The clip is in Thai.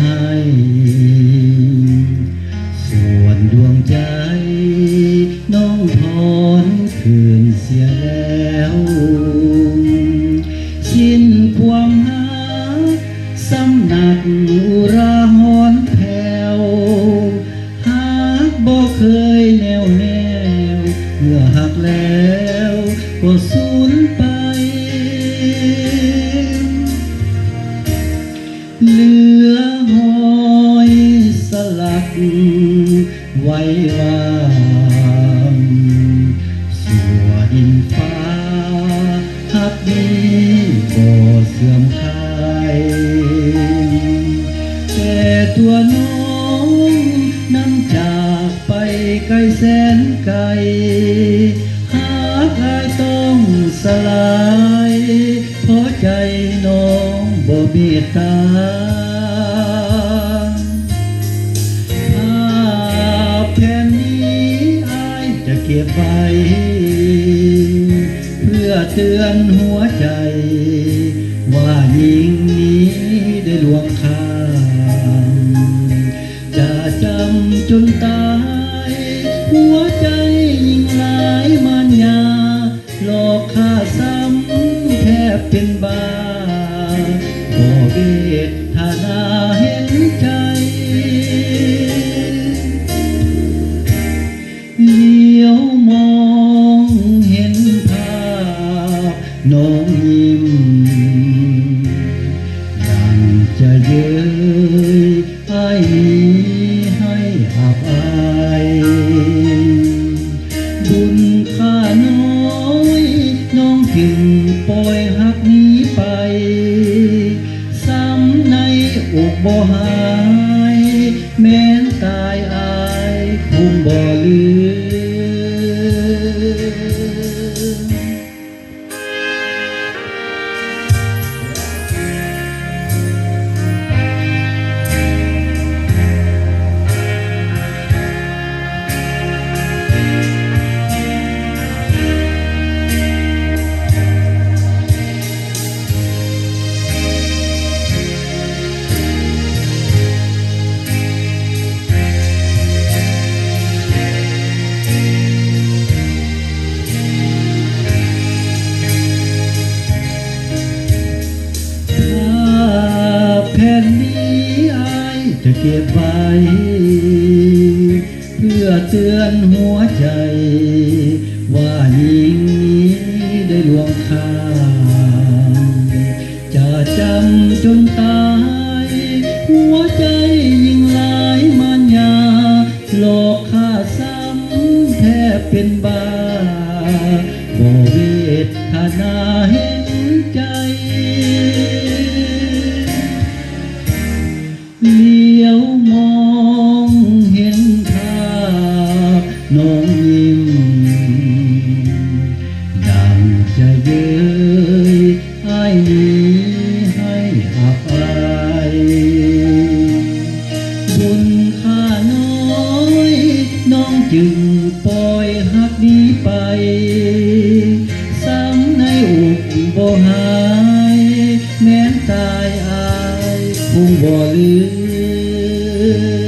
ให้ส่วนดวงใจน้องถอนคืนเสียแล้วสิ้นความหาสำนักอุราหรณ์แผ่วหากบ่เคยแน่วแน่เมื่อหักแล้วก็สูญไปเหลือหอยสลักไว้วางสัวดินฟ้าหักนี้บ่เสื่อมคลายแต่ตัวน้องนั้นจากไปไกลแสนไกลหากอายต้องสลายเพราะใจน้องบ่เมตตาภาพแผ่นนี้อายจะเก็บไว้เพื่อเตือนหัวใจว่าหญิงนี้ได้ลวงข้ามจะจำจนตายหัวใจยิ่งหลายมันยาหลอกข้าซ้ำแทบเป็นบ้าบ่เวทนาเห็นใจเลี้ยวมองเห็นภาพน้องยิ้มดังจะเย้ยอ้ายนี้ให้อับอายบุญค่าน้อยน้องจึงปล่อยหักนี้ไปซ้ำในอกบ่หายแม้นตายอายคงบ่ลืมแผ่นนี้อายจะเก็บไว้เพื่อเตือนหัวใจว่าหญิงนี้ได้ลวงข้ามจะจำจนตายหัวใจยิ่งหลายมันยาหลอกข้าซ้ำแทบเป็นบ้าบ่เวทนาเห็นใจเลี้ยวมองเห็นภาพน้องยิ้มดังจะเย้ยอ้ายนี้ให้อับอายบุญค่าน้อยน้องจึงปล่อยหักนี้ไปซ้ำในอกบ่หายแม้นตายอายคงบ่ลืม